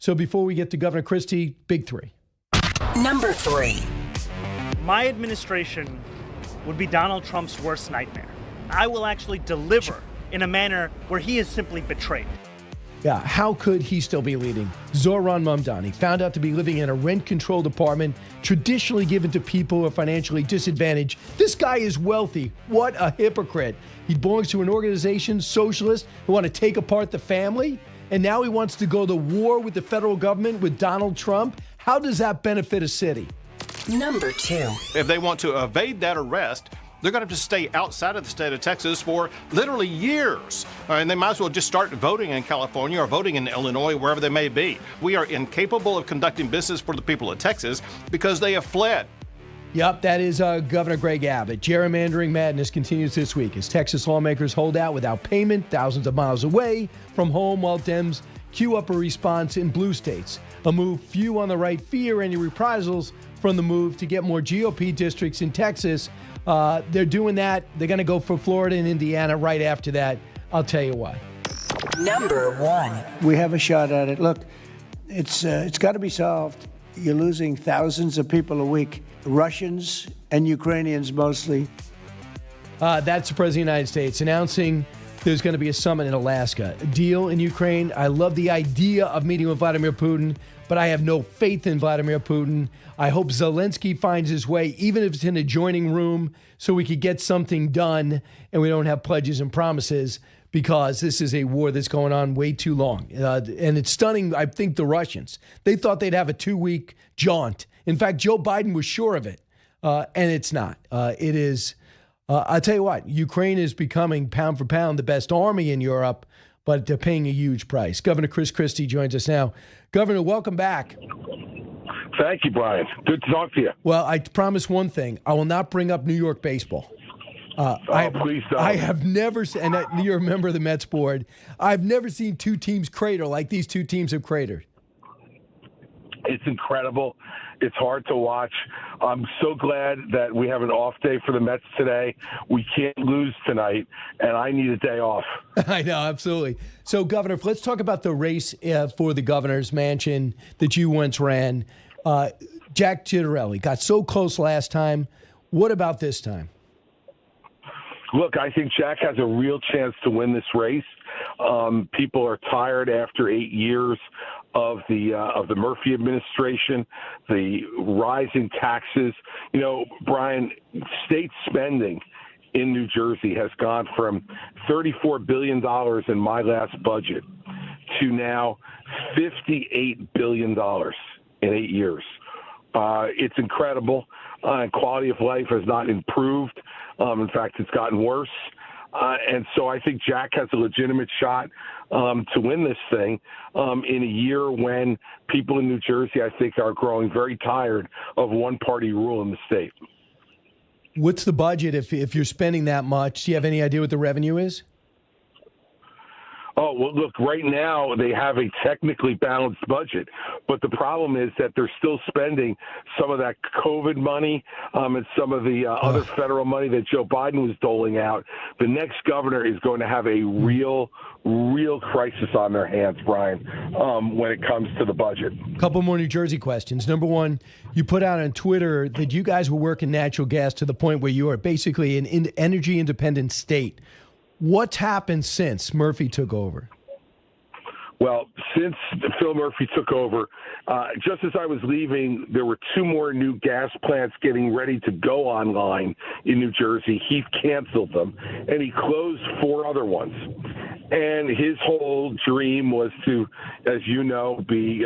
So before we get to Governor Christie, big three. Number 3. My administration would be Donald Trump's worst nightmare. I will actually deliver in a manner where he is simply betrayed. Yeah, how could he still be leading? Zohran Mamdani found out to be living in a rent-controlled apartment traditionally given to people who are financially disadvantaged. This guy is wealthy. What a hypocrite. He belongs to an organization, socialists, who want to take apart the family, and now he wants to go to war with the federal government with Donald Trump. How does that benefit a city? Number 2. If they want to evade that arrest, they're going to have to stay outside of the state of Texas for literally years. And they might as well just start voting in California or voting in Illinois, wherever they may be. We are incapable of conducting business for the people of Texas because they have fled. Yep, that is Governor Greg Abbott. Gerrymandering madness continues this week as Texas lawmakers hold out without payment thousands of miles away from home while Dems queue up a response in blue states. A move few on the right fear any reprisals from the move to get more GOP districts in Texas. They're doing that. They're going to go for Florida and Indiana right after that. I'll tell you why. Number 1. We have a shot at it. Look, it's got to be solved. You're losing thousands of people a week, Russians and Ukrainians mostly. That's the President of the United States announcing there's going to be a summit in Alaska. A deal in Ukraine. I love the idea of meeting with Vladimir Putin, but I have no faith in Vladimir Putin. I hope Zelenskyy finds his way, even if it's in an adjoining room, so we could get something done and we don't have pledges and promises, because this is a war that's going on way too long. And it's stunning, I think, the Russians. They thought they'd have a 2-week jaunt. In fact, Joe Biden was sure of it, and it's not. It is, I'll tell you what, Ukraine is becoming, pound for pound, the best army in Europe, but they're paying a huge price. Governor Christie joins us now. Governor, welcome back. Thank you, Brian. Good to talk to you. Well, I promise one thing. I will not bring up New York baseball. Please don't. I have never seen, and you're a member of the Mets board, I've never seen two teams crater like these two teams have cratered. It's incredible. It's hard to watch. I'm so glad that we have an off day for the Mets today. We can't lose tonight, and I need a day off. I know, absolutely. So, Governor, let's talk about the race for the governor's mansion that you once ran. Jack Ciattarelli got so close last time. What about this time? Look, I think Jack has a real chance to win this race. People are tired after 8 years of the Murphy administration, the rising taxes. You know, Brian, state spending in New Jersey has gone from $34 billion in my last budget to now $58 billion in 8 years. It's incredible. Quality of life has not improved. In fact, it's gotten worse. And so I think Jack has a legitimate shot to win this thing in a year when people in New Jersey, I think, are growing very tired of one-party rule in the state. What's the budget if you're spending that much? Do you have any idea what the revenue is? Oh, well, look, right now they have a technically balanced budget, but the problem is that they're still spending some of that COVID money and some of the other federal money that Joe Biden was doling out. The next governor is going to have a real crisis on their hands, Brian, when it comes to the budget. A couple more New Jersey questions. Number one, you put out on Twitter that you guys were working natural gas to the point where you are basically an energy independent state. What's happened since Murphy took over? Well, since Phil Murphy took over, just as I was leaving, there were 2 more new gas plants getting ready to go online in New Jersey. He canceled them, and he closed 4 other ones. And his whole dream was to, as you know, be,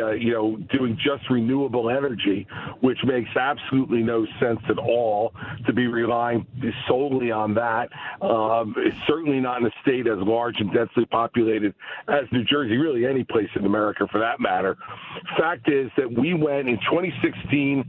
doing just renewable energy, which makes absolutely no sense at all to be relying solely on that. It's certainly not in a state as large and densely populated as New Jersey, really any place in America for that matter. Fact is that we went in 2016,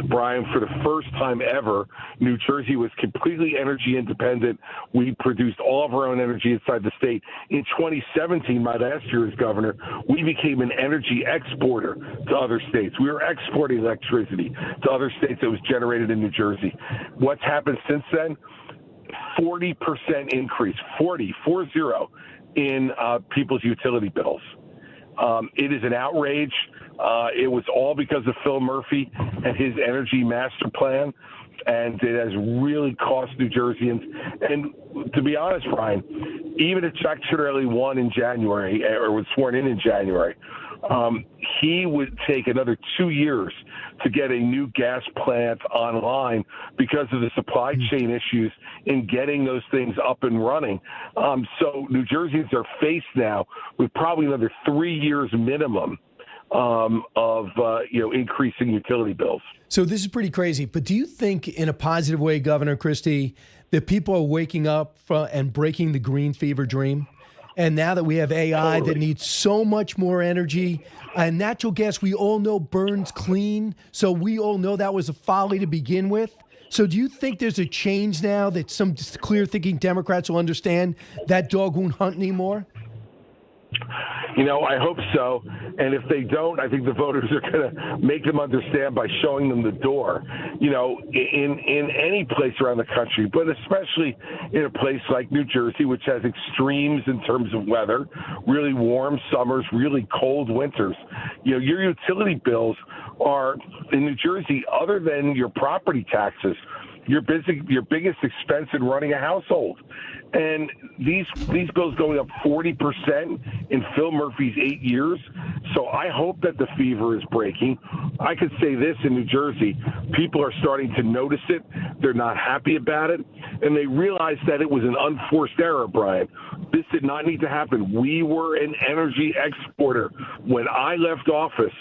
Brian, for the first time ever, New Jersey was completely energy independent. We produced all of our own energy inside the state. In 2017, my last year as governor, we became an energy exporter to other states. We were exporting electricity to other states that was generated in New Jersey. What's happened since then? 40% increase, 40, in people's utility bills. It is an outrage. It was all because of Phil Murphy and his energy master plan, and it has really cost New Jerseyans. And to be honest, Brian, even if Jack Ciattarelli won in January or was sworn in January, he would take another 2 years to get a new gas plant online because of the supply chain issues in getting those things up and running. So New Jerseyans are faced now with probably another 3 years minimum of increasing utility bills. So this is pretty crazy, but do you think in a positive way, Governor Christie, that people are waking up and breaking the green fever dream? And now that we have AI that needs so much more energy, and natural gas, we all know burns clean. So we all know that was a folly to begin with. So do you think there's a change now that some clear-thinking Democrats will understand that dog won't hunt anymore? I hope so. And if they don't, I think the voters are going to make them understand by showing them the door. In any place around the country, but especially in a place like New Jersey, which has extremes in terms of weather, really warm summers, really cold winters, your utility bills are in New Jersey, other than your property taxes, your biggest expense in running a household. And these bills going up 40% in Phil Murphy's 8 years. So I hope that the fever is breaking. I could say this in New Jersey, people are starting to notice it. They're not happy about it. And they realize that it was an unforced error, Brian. This did not need to happen. We were an energy exporter. When I left office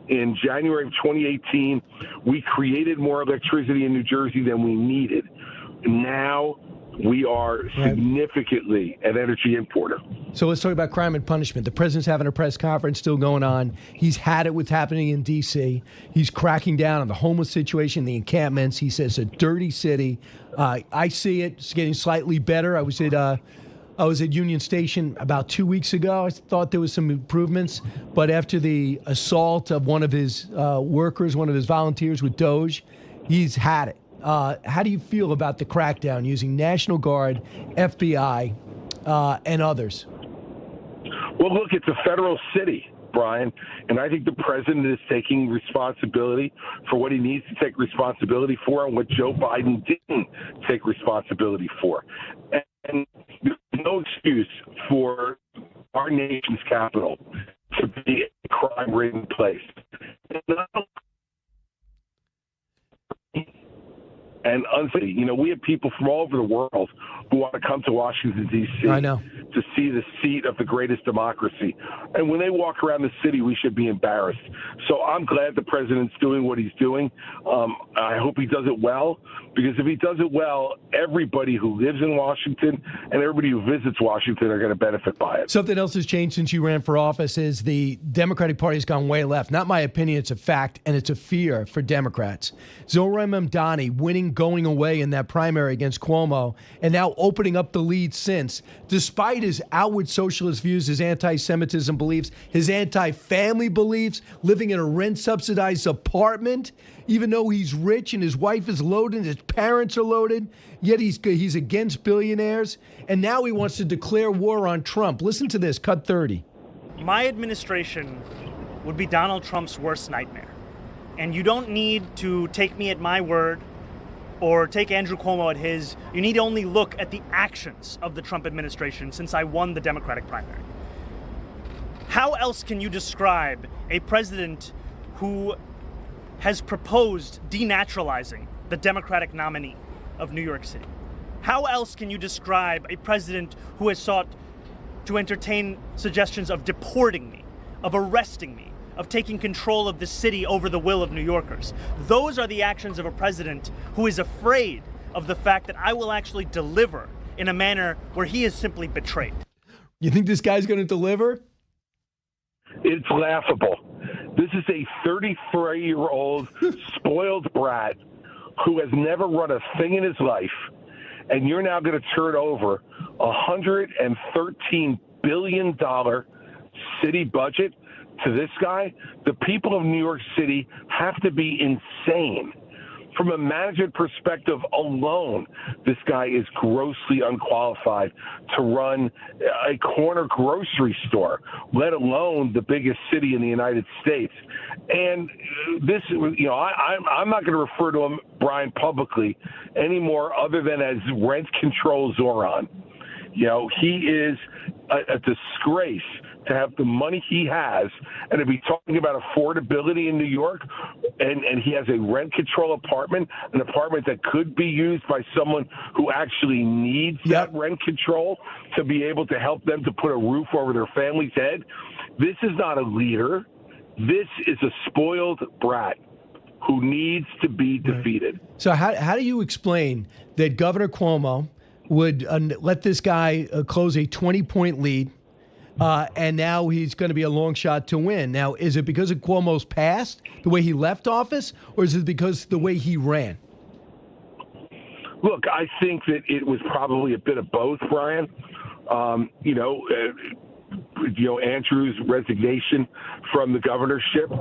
in January of 2018, we created more electricity in New Jersey than we needed. Now we are significantly an energy importer. So let's talk about crime and punishment. The president's having a press conference still going on. He's had it with happening in D.C. He's cracking down on the homeless situation, the encampments. He says it's a dirty city. I see it. It's getting slightly better. I was at Union Station about 2 weeks ago. I thought there was some improvements, but after the assault of one of his workers, one of his volunteers with Doge, he's had it. How do you feel about the crackdown using National Guard, FBI, and others? Well, look, it's a federal city, Brian, and I think the president is taking responsibility for what he needs to take responsibility for and what Joe Biden didn't take responsibility for. And there's no excuse for our nation's capital to be a crime-ridden place. And we have people from all over the world who want to come to Washington, D.C. I know. To see the seat of the greatest democracy. And when they walk around the city, we should be embarrassed. So I'm glad the president's doing what he's doing. I hope he does it well, because if he does it well, everybody who lives in Washington and everybody who visits Washington are going to benefit by it. Something else has changed since you ran for office is the Democratic Party has gone way left. Not my opinion, it's a fact, and it's a fear for Democrats. Zohran Mamdani winning, going away in that primary against Cuomo, and now opening up the lead since, despite his outward socialist views, his anti-Semitism beliefs, his anti-family beliefs, living in a rent-subsidized apartment, even though he's rich and his wife is loaded and his parents are loaded, yet he's against billionaires, and now he wants to declare war on Trump. Listen to this, cut 30. My administration would be Donald Trump's worst nightmare. And you don't need to take me at my word or take Andrew Cuomo at his. You need to only look at the actions of the Trump administration since I won the Democratic primary. How else can you describe a president who has proposed denaturalizing the Democratic nominee of New York City? How else can you describe a president who has sought to entertain suggestions of deporting me, of arresting me, of taking control of the city over the will of New Yorkers? Those are the actions of a president who is afraid of the fact that I will actually deliver in a manner where he is simply betrayed. You think this guy's going to deliver? It's laughable. This is a 33-year-old spoiled brat who has never run a thing in his life, and you're now going to turn over $113 billion city budget to this guy? The people of New York City have to be insane from a management perspective alone, this guy is grossly unqualified to run a corner grocery store, let alone the biggest city in the United States. And this, I'm not going to refer to him, Brian, publicly anymore other than as rent control Zoran. He is a disgrace to have the money he has and to be talking about affordability in New York, and he has a rent control apartment, an apartment that could be used by someone who actually needs that rent control to be able to help them to put a roof over their family's head. This is not a leader. This is a spoiled brat who needs to be defeated. So how do you explain that Governor Cuomo would let this guy close a 20-point lead, and now he's going to be a long shot to win? Now, is it because of Cuomo's past, the way he left office, or is it because of the way he ran? Look, I think that it was probably a bit of both, Brian. Andrew's resignation from the governorship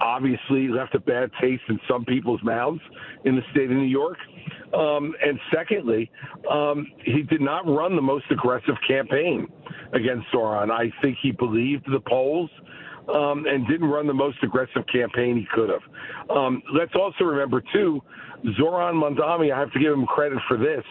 obviously left a bad taste in some people's mouths in the state of New York. And secondly, he did not run the most aggressive campaign against Zoran. I think he believed the polls and didn't run the most aggressive campaign he could have. Let's also remember, too, Zoran Mondami, I have to give him credit for this.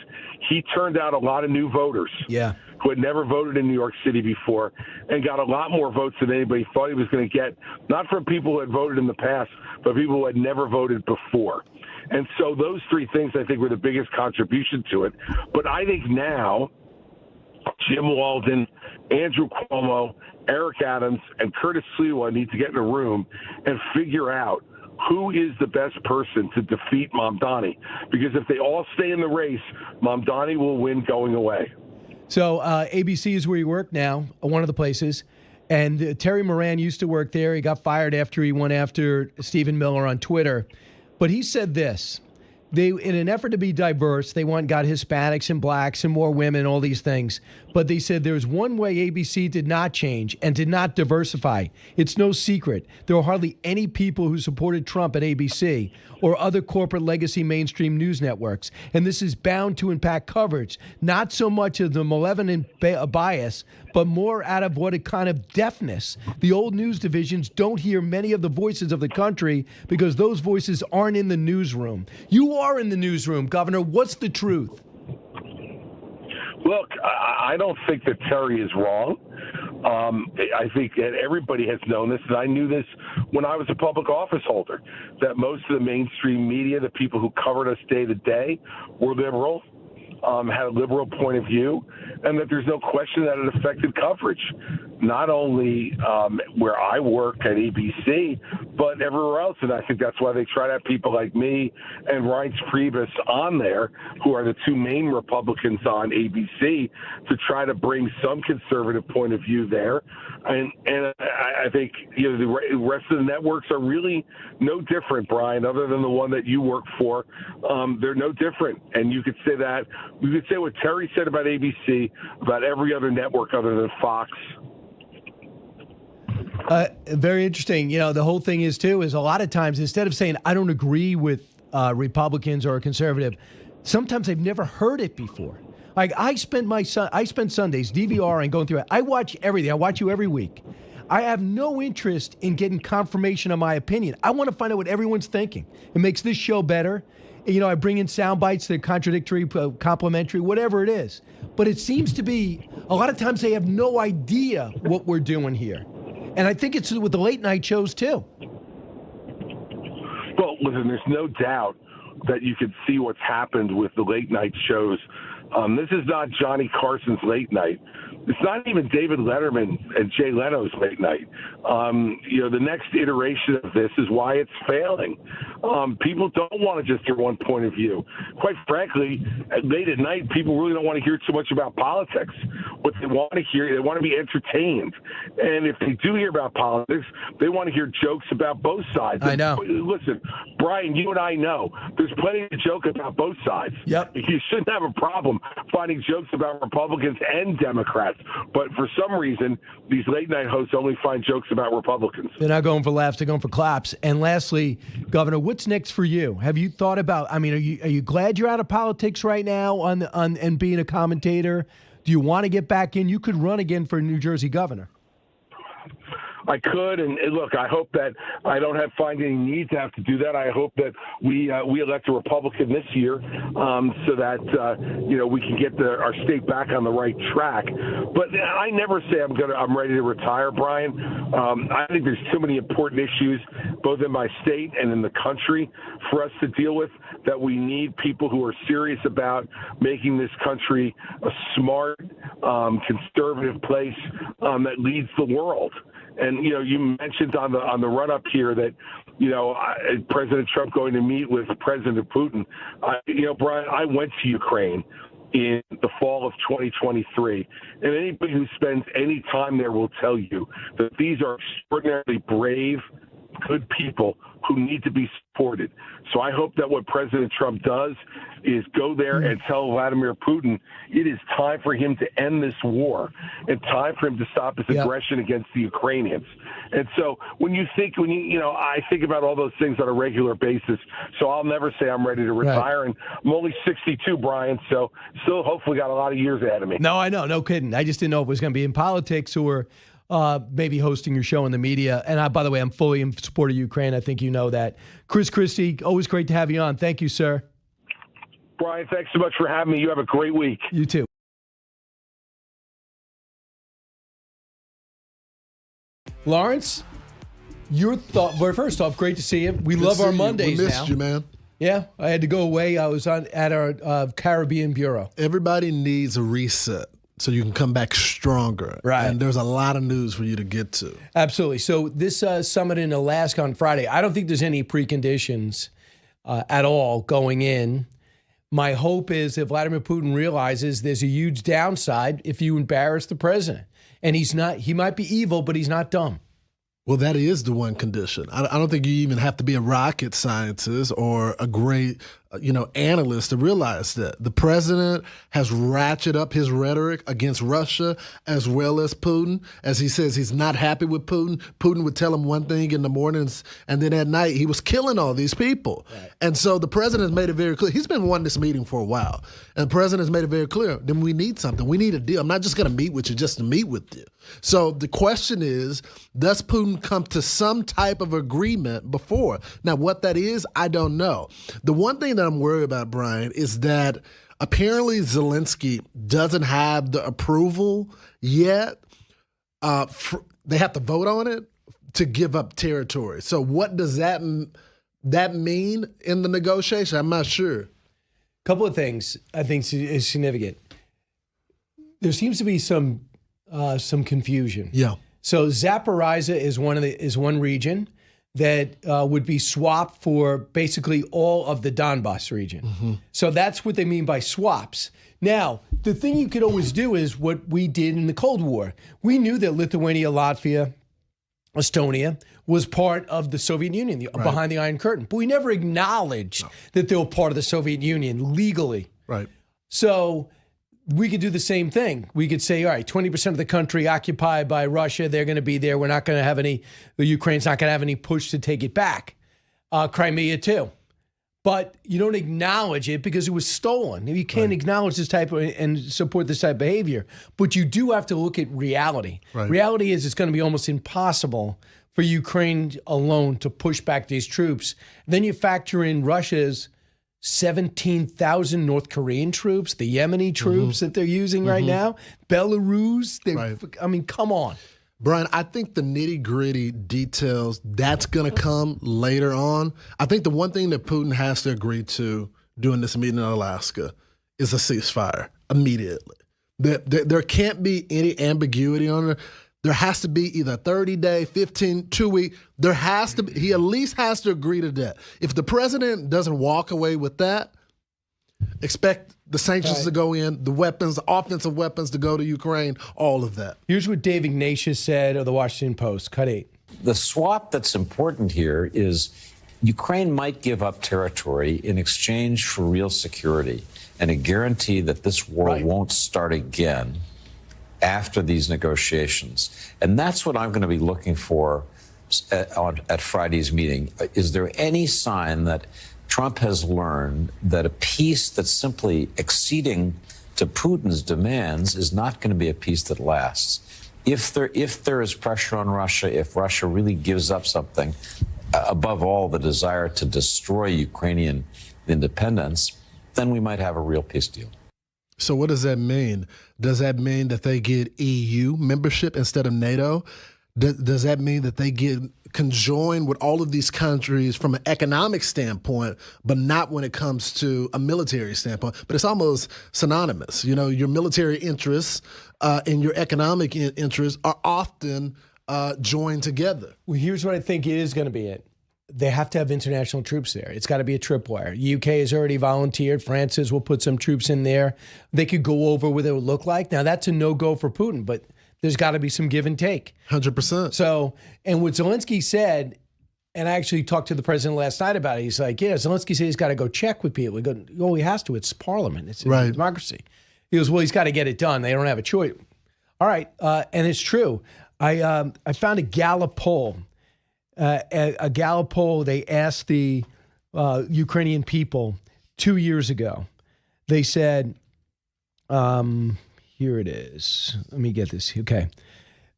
He turned out a lot of new voters who had never voted in New York City before and got a lot more votes than anybody thought he was going to get, not from people who had voted in the past, but people who had never voted before. And so those three things, I think, were the biggest contribution to it. But I think now Jim Walden, Andrew Cuomo, Eric Adams, and Curtis Sliwa need to get in a room and figure out who is the best person to defeat Mamdani. Because if they all stay in the race, Mamdani will win going away. So ABC is where you work now, one of the places. And Terry Moran used to work there. He got fired after he went after Stephen Miller on Twitter. But he said this. They, in an effort to be diverse, they got Hispanics and blacks and more women, all these things. But they said there's one way ABC did not change and did not diversify. It's no secret. There were hardly any people who supported Trump at ABC or other corporate legacy mainstream news networks. And this is bound to impact coverage, not so much of the malevolent bias, but more out of what a kind of deafness. The old news divisions don't hear many of the voices of the country because those voices aren't in the newsroom. You are in the newsroom, Governor. What's the truth? Look, I don't think that Terry is wrong. I think that everybody has known this, and I knew this when I was a public office holder, that most of the mainstream media, the people who covered us day to day, were liberal, had a liberal point of view, and that there's no question that it affected coverage, not only where I work at ABC, but everywhere else. And I think that's why they try to have people like me and Reince Priebus on there, who are the two main Republicans on ABC, to try to bring some conservative point of view there. And I think the rest of the networks are really no different, Brian, other than the one that you work for. They're no different. And you could say that. We could say what Terry said about ABC, about every other network other than Fox. Very interesting. The whole thing is a lot of times, instead of saying, I don't agree with Republicans or a conservative, sometimes they've never heard it before. Like I spend Sundays DVRing, going through it. I watch everything. I watch you every week. I have no interest in getting confirmation of my opinion. I want to find out what everyone's thinking. It makes this show better. I bring in sound bites that are contradictory, complimentary, whatever it is. But it seems to be a lot of times they have no idea what we're doing here. And I think it's with the late night shows too. Well, listen, there's no doubt that you can see what's happened with the late night shows. This is not Johnny Carson's late night. It's not even David Letterman and Jay Leno's late night. The next iteration of this is why it's failing. People don't want to just hear one point of view. Quite frankly, late at night, people really don't want to hear too much about politics. What they want to hear, they want to be entertained. And if they do hear about politics, they want to hear jokes about both sides. I know. Listen, Brian, you and I know there's plenty to joke about both sides. Yep. You shouldn't have a problem them finding jokes about Republicans and Democrats. But for some reason, these late-night hosts only find jokes about Republicans. They're not going for laughs, they're going for claps. And lastly, Governor, what's next for you? Have you thought about, I mean, are you glad you're out of politics right now and being a commentator? Do you want to get back in? You could run again for New Jersey governor. I could, and look, I hope that I don't find any need to have to do that. I hope that we elect a Republican this year, so that we can get our state back on the right track. But I never say I'm ready to retire, Brian. I think there's too many important issues, both in my state and in the country, for us to deal with. That we need people who are serious about making this country a smart, conservative place that leads the world. And, you mentioned on the run-up here that, President Trump going to meet with President Putin. Brian, I went to Ukraine in the fall of 2023. And anybody who spends any time there will tell you that these are extraordinarily brave, good people who need to be supported. So I hope that what President Trump does is go there and tell Vladimir Putin it is time for him to end this war and time for him to stop his aggression against the Ukrainians. And so I think about all those things on a regular basis. So I'll never say I'm ready to retire. Right. And I'm only 62, Brian, so still hopefully got a lot of years ahead of me. No, I know. No kidding. I just didn't know if it was going to be in politics or maybe hosting your show in the media. And by the way, I'm fully in support of Ukraine. I think you know that. Christie, always great to have you on. Thank you, sir. Brian, thanks so much for having me. You have a great week. You too. Lawrence, your thought. Well, first off, great to see you. We love our Mondays now. We missed you, man. Yeah, I had to go away. I was at our Caribbean bureau. Everybody needs a reset so you can come back stronger. Right. And there's a lot of news for you to get to. Absolutely. So this summit in Alaska on Friday, I don't think there's any preconditions at all going in. My hope is that Vladimir Putin realizes there's a huge downside if you embarrass the president. And he might be evil, but he's not dumb. Well, that is the one condition. I don't think you even have to be a rocket scientist or a great, analyst to realize that the president has ratcheted up his rhetoric against Russia as well as Putin. As he says, he's not happy with Putin. Putin would tell him one thing in the mornings, and then at night he was killing all these people. Right. And so the president has made it very clear. He's been wanting this meeting for a while, and the president has made it very clear. Then we need something. We need a deal. I'm not just going to meet with you just to meet with you. So the question is, does Putin come to some type of agreement before? Now, what that is, I don't know. The one thing that I'm worried about, Brian, is that apparently Zelenskyy doesn't have the approval yet. They have to vote on it to give up territory. So what does that mean in the negotiation? I'm not sure. A couple of things I think is significant. There seems to be some confusion. Yeah. So Zaporizhia is one region that would be swapped for basically all of the Donbass region. Mm-hmm. So that's what they mean by swaps. Now, the thing you could always do is what we did in the Cold War. We knew that Lithuania, Latvia, Estonia was part of the Soviet Union, behind the Iron Curtain. But we never acknowledged that they were part of the Soviet Union legally. Right. So we could do the same thing. We could say, all right, 20% of the country occupied by Russia, they're going to be there. We're not going to have the Ukraine's not going to have any push to take it back. Crimea too. But you don't acknowledge it because it was stolen. You can't acknowledge this type of and support this type of behavior. But you do have to look at reality. Right. Reality is it's going to be almost impossible for Ukraine alone to push back these troops. Then you factor in Russia's 17,000 North Korean troops, the Yemeni troops that they're using right now, Belarus. I mean, come on. Brian, I think the nitty-gritty details, that's going to come later on. I think the one thing that Putin has to agree to during this meeting in Alaska is a ceasefire immediately. There can't be any ambiguity on it. There has to be either 30-day, 15, 2-week. He at least has to agree to that. If the president doesn't walk away with that, expect the sanctions to go in, the weapons, the offensive weapons to go to Ukraine, all of that. Here's what Dave Ignatius said of the Washington Post. Cut 8. The swap that's important here is Ukraine might give up territory in exchange for real security and a guarantee that this war won't start again after these negotiations. And that's what I'm going to be looking for at Friday's meeting. Is there any sign that Trump has learned that a peace that's simply acceding to Putin's demands is not going to be a peace that lasts? If there is pressure on Russia, if Russia really gives up something, above all the desire to destroy Ukrainian independence, then we might have a real peace deal. So what does that mean? Does that mean that they get EU membership instead of NATO? Does that mean that they get conjoined with all of these countries from an economic standpoint, but not when it comes to a military standpoint? But it's almost synonymous. You know, your military interests and your economic interests are often joined together. Well, here's what I think is going to be it. They have to have international troops there. It's got to be a tripwire. UK has already volunteered. France says we'll put some troops in there. They could go over what it would look like. Now, that's a no-go for Putin, but there's got to be some give and take. 100%. So, and what Zelenskyy said, and I actually talked to the president last night about it, he's like, yeah, Zelenskyy said he's got to go check with people. He goes, oh, he has to. It's parliament. It's a democracy. He goes, well, he's got to get it done. They don't have a choice. All right, and it's true. I found a Gallup poll. A Gallup poll, they asked the Ukrainian people 2 years ago. They said, here it is. Let me get this. Okay.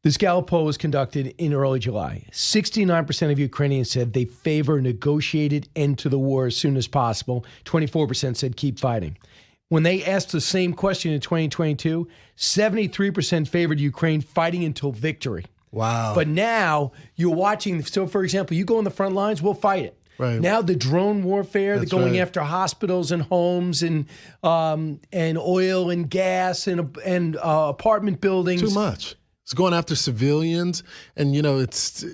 This Gallup poll was conducted in early July. 69% of Ukrainians said they favor a negotiated end to the war as soon as possible. 24% said keep fighting. When they asked the same question in 2022, 73% favored Ukraine fighting until victory. Wow. But now you're watching. So, for example, you go on the front lines, we'll fight it. Right. Now the drone warfare, That's they're going right. after hospitals and homes and oil and gas and apartment buildings. Too much. It's going after civilians, and you know it's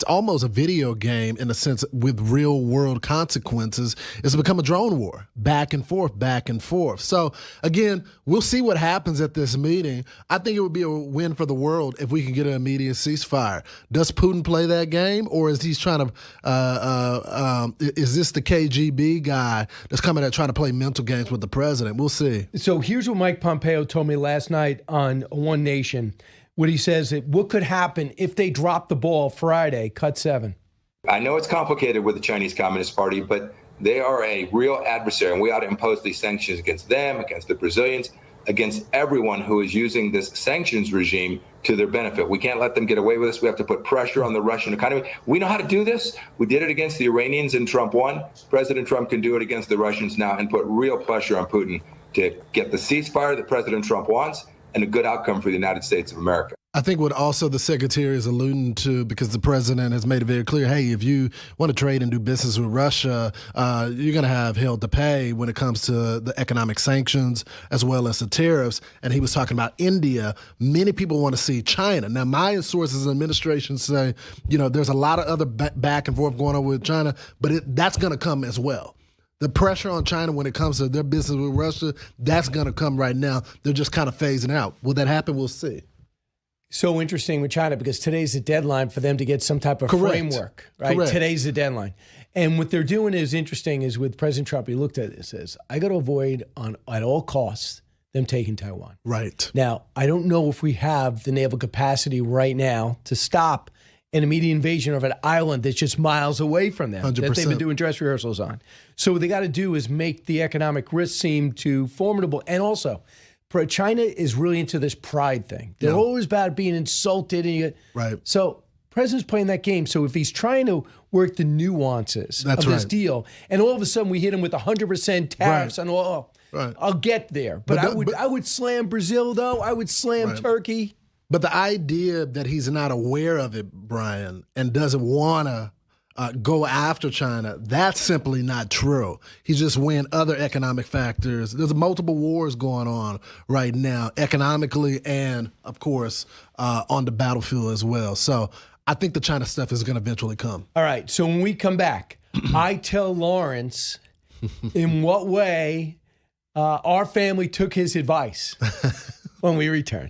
almost a video game in a sense with real world consequences. It's become a drone war, back and forth, back and forth. So again, we'll see what happens at this meeting. I think it would be a win for the world if we can get an immediate ceasefire. Does Putin play that game, or is he trying to? Is this the KGB guy that's coming at trying to play mental games with the president? We'll see. So here's what Mike Pompeo told me last night on One Nation. What he says, that what could happen if they drop the ball Friday, cut 7. I know it's complicated with the Chinese Communist Party, but they are a real adversary, and we ought to impose these sanctions against them, against the Brazilians, against everyone who is using this sanctions regime to their benefit. We can't let them get away with this. We have to put pressure on the Russian economy. We know how to do this. We did it against the Iranians and Trump won. President Trump can do it against the Russians now and put real pressure on Putin to get the ceasefire that President Trump wants and a good outcome for the United States of America. I think what also the secretary is alluding to, because the president has made it very clear, hey, if you want to trade and do business with Russia, you're going to have hell to pay when it comes to the economic sanctions as well as the tariffs. And he was talking about India. Many people want to see China. Now, my sources in the administration say, you know, there's a lot of other back and forth going on with China, but that's going to come as well. The pressure on China when it comes to their business with Russia, that's going to come right now. They're just kind of phasing out. Will that happen? We'll see. So interesting with China, because today's the deadline for them to get some type of framework, right? Correct. Today's the deadline. And what they're doing is interesting is with President Trump, he looked at it and says, I got to avoid at all costs them taking Taiwan. Right. Now, I don't know if we have the naval capacity right now to stop an immediate invasion of an island that's just miles away from them 100%. that they've been doing dress rehearsals on. So what they got to do is make the economic risk seem too formidable. And also, China is really into this pride thing. They're always about being insulted. Right. So president's playing that game. So if he's trying to work the nuances of this deal, and all of a sudden we hit him with 100% tariffs on oil, I'll get there. But I would slam Brazil, though. I would slam Turkey. But the idea that he's not aware of it, Brian, and doesn't want to go after China, that's simply not true. He's just weighing other economic factors. There's multiple wars going on right now, economically and, of course, on the battlefield as well. So I think the China stuff is going to eventually come. All right. So when we come back, I tell Lawrence in what way our family took his advice when we return.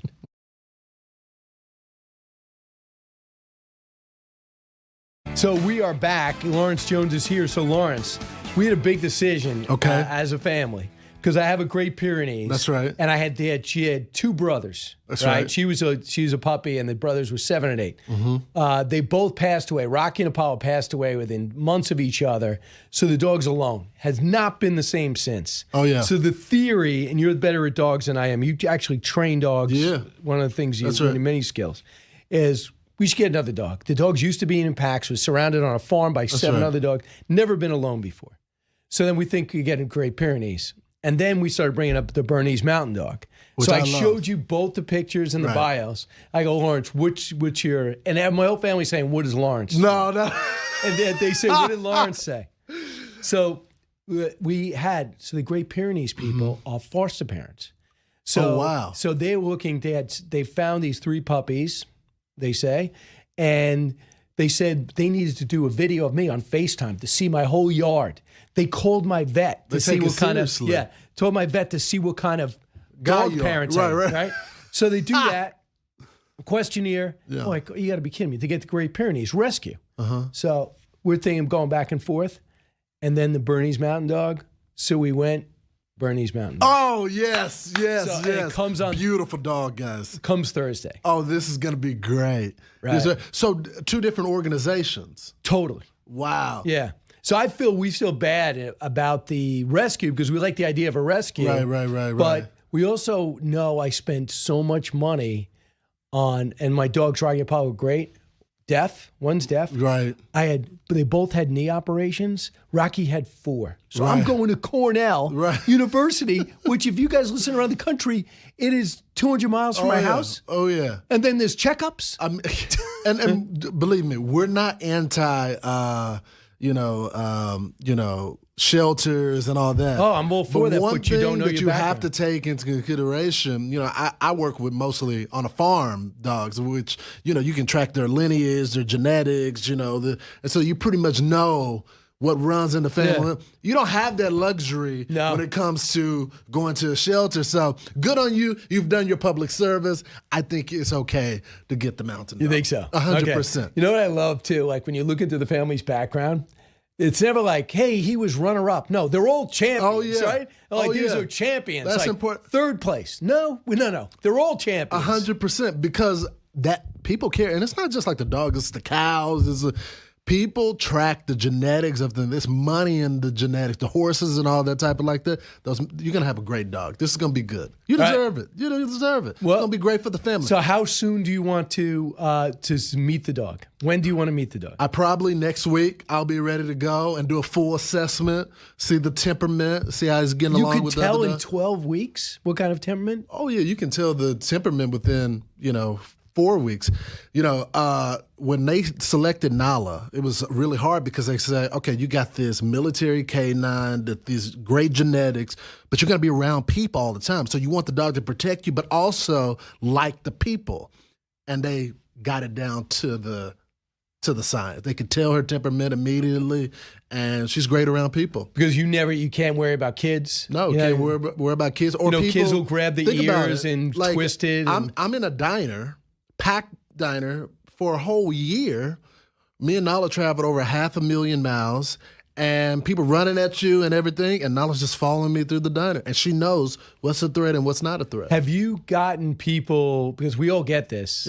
So we are back. Lawrence Jones is here. So Lawrence, we had a big decision as a family because I have a Great Pyrenees. That's right. And she had two brothers. That's right. She was a puppy, and the brothers were 7 and 8. Mm-hmm. They both passed away. Rocky and Apollo passed away within months of each other. So the dog's alone. Has not been the same since. Oh, yeah. So the theory, and you're better at dogs than I am. You actually train dogs. Yeah. One of the things you That's learn right. many skills is we should get another dog. The dogs used to be in packs, was surrounded on a farm by 7 other dogs, never been alone before. So then we think we get a Great Pyrenees. And then we started bringing up the Bernese Mountain Dog. Which so I I love. showed you both the pictures and the bios. I go, Lawrence, which your, and my whole family saying, what is Lawrence? No. And then they say, what did Lawrence say? So the Great Pyrenees people are foster parents. So, oh, wow. So they were looking, they found these 3 puppies, they say, and they said they needed to do a video of me on FaceTime to see my whole yard. They called my vet to see what kind of, told my vet to see what kind of dog parents I am, right? So they do that, questionnaire. Yeah. Oh, you got to be kidding me. To get the Great Pyrenees rescue. So we're thinking of going back and forth. And then the Bernese Mountain Dog. So we went Bernese Mountain Dog. Oh, yes. It comes on. Beautiful dog, guys. Comes Thursday. Oh, this is going to be great. Right. So 2 different organizations. Totally. Wow. Yeah. So we feel bad about the rescue because we like the idea of a rescue. Right. But we also know I spent so much money on, and my dogs, Rocky and Apollo, were great. Deaf. One's deaf. Right. They both had knee operations. Rocky had 4. So I'm going to Cornell University, which if you guys listen around the country, it is 200 miles from my house. Oh, yeah. And then there's checkups. And believe me, we're not anti, shelters and all that. Oh, I'm all for that, but you don't know that your you have background. to take into consideration, I work with mostly on a farm dogs, which, you can track their lineage, their genetics, and so you pretty much know what runs in the family. Yeah. You don't have that luxury when it comes to going to a shelter. So good on you. You've done your public service. I think it's okay to get the mountain dog. You think so? 100%. Okay. You know what I love too? Like when you look into the family's background, it's never like, hey, he was runner-up. No, they're all champions, right? Like these are champions. That's like, important. 3rd place. No. They're all champions. 100%, because that people care, and it's not just like the dog. It's the cows. People track the genetics of them. There's money in the genetics, the horses and all that type of like that. You're gonna have a great dog. This is gonna be good. You deserve it. You deserve it. Well, it's gonna be great for the family. So how soon do you want to meet the dog? When do you want to meet the dog? I probably next week I'll be ready to go and do a full assessment, see the temperament, see how he's getting along with the other dog. You can tell in 12 weeks what kind of temperament? Oh yeah, you can tell the temperament within 4 weeks. When they selected Nala, it was really hard because they said, okay, you got this military canine, these great genetics, but you're going to be around people all the time. So you want the dog to protect you, but also like the people. And they got it down to the science. They could tell her temperament immediately, and she's great around people. Because you can't worry about kids. No, can't worry about kids. Or people, kids will grab the ears and twist it. I'm in a diner, packed diner, for a whole year. Me and Nala traveled over 500,000 miles, and people running at you and everything, and Nala's just following me through the diner, and she knows what's a threat and what's not a threat. Have you gotten people, because we all get this,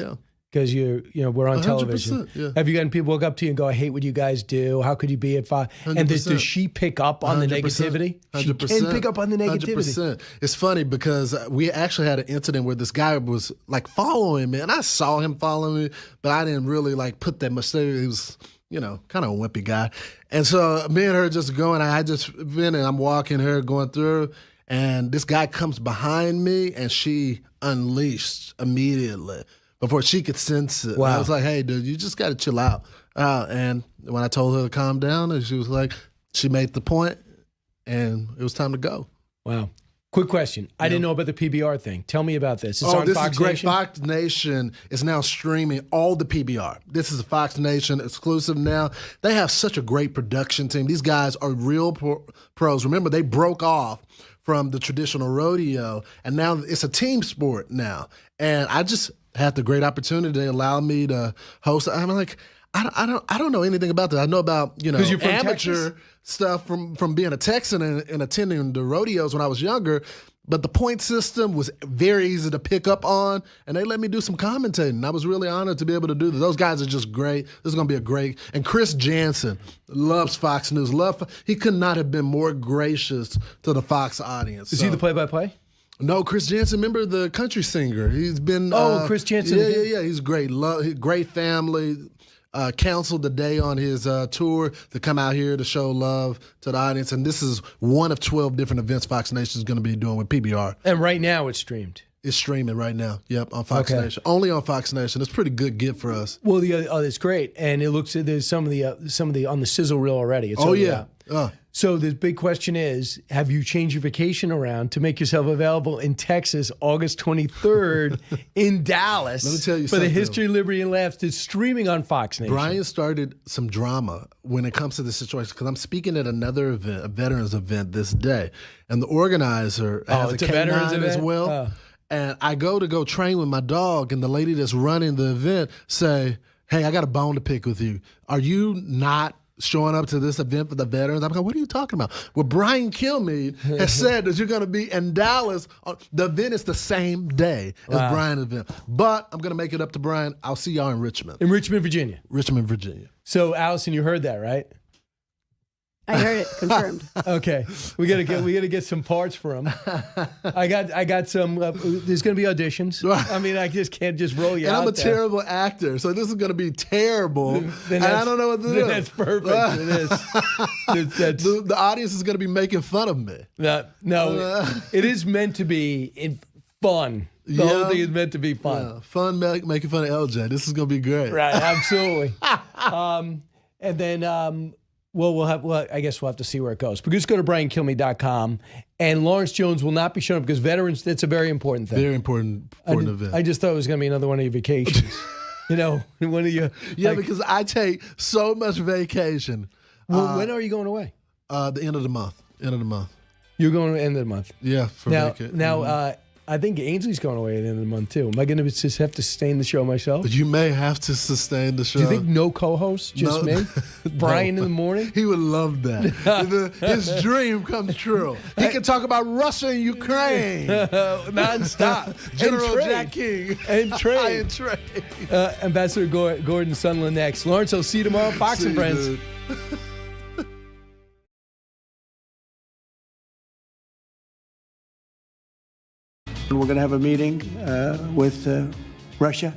because we're on television. Yeah. Have you gotten people walk up to you and go, I hate what you guys do. How could you be at 5? 100%. And does she pick up on the negativity? 100%. She can pick up on the negativity. 100%. It's funny because we actually had an incident where this guy was like following me, and I saw him following me, but I didn't really like put that much there. He was, kind of a wimpy guy. And so me and her just going, I just been and I'm walking her, going through, and this guy comes behind me, and she unleashed immediately before she could sense it. Wow. I was like, hey, dude, you just got to chill out. And when I told her to calm down, and she was like, she made the point, and it was time to go. Wow. Quick question. I didn't know about the PBR thing. Tell me about this. It's on this Fox is great. Nation? Fox Nation is now streaming all the PBR. This is a Fox Nation exclusive now. They have such a great production team. These guys are real pros. Remember, they broke off from the traditional rodeo, and now it's a team sport now. And I just had the great opportunity to allow me to host. I'm like, I don't know anything about that. I know about, you know, 'Cause you're from amateur Texas? stuff from being a Texan and attending the rodeos when I was younger. But the point system was very easy to pick up on, and they let me do some commentating. I was really honored to be able to do this. Those guys are just great. This is going to be a great. And Chris Jansen loves Fox News. He could not have been more gracious to the Fox audience. Is he the play-by-play? No, Chris Jansen, remember the country singer? He's been. Chris Jansen. Yeah. He's great. Great family. Canceled the day on his tour to come out here to show love to the audience. And this is one of 12 different events Fox Nation is going to be doing with PBR. And right now it's streamed. It's streaming right now. Yep, on Fox Nation. Only on Fox Nation. It's a pretty good gift for us. Well, it's great. And it looks there's some of the on the sizzle reel already. It's So the big question is, have you changed your vacation around to make yourself available in Texas August 23rd in Dallas? Let me tell you for the something. History, Liberty, and Laughs that's streaming on Fox Nation. Brian started some drama when it comes to this situation because I'm speaking at another event, a veterans event this day, and the organizer has a veterans K9 event as well. Oh. And I go train with my dog, and the lady that's running the event say, "Hey, I got a bone to pick with you. Are you not showing up to this event for the veterans?" I'm like, "What are you talking about?" Well, Brian Kilmeade has said that you're going to be in Dallas. The event is the same day as Brian's event. But I'm going to make it up to Brian. I'll see y'all in Richmond. In Richmond, Virginia. Richmond, Virginia. So, Allison, you heard that, right? I heard it confirmed. Okay, we gotta get some parts for him. I got some. There's gonna be auditions. I mean, I just can't just roll you and out. I'm a there. terrible actor, so this is gonna be terrible. And I don't know what to do. That's perfect. It is. The audience is gonna be making fun of me. No, it is meant to be fun. The whole thing is meant to be fun. Yeah, fun making fun of LJ. This is gonna be great. Right, absolutely. And then. I guess we'll have to see where it goes. But just go to BrianKilmeade.com. And Lawrence Jones will not be showing up because veterans, that's a very important thing. Very important event. I just thought it was going to be another one of your vacations. One of your... Yeah, because I take so much vacation. Well, when are you going away? The end of the month. You're going to the end of the month. Yeah, for vacation. Now, I think Ainsley's going away at the end of the month, too. Am I going to just have to sustain the show myself? You may have to sustain the show. Do you think no co-host, just me? Brian in the morning? He would love that. His dream comes true. He can talk about Russia and Ukraine. Non-stop. General Jack King. And trade. Ambassador Gordon Sondland next. Lawrence, I'll see you tomorrow. Fox and Friends. Dude. We're going to have a meeting with Russia.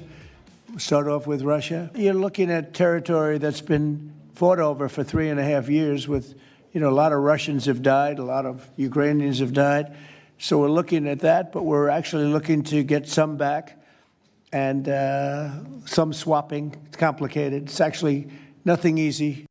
Start off with Russia. You're looking at territory that's been fought over for 3.5 years with, a lot of Russians have died, a lot of Ukrainians have died. So we're looking at that, but we're actually looking to get some back and some swapping. It's complicated. It's actually nothing easy.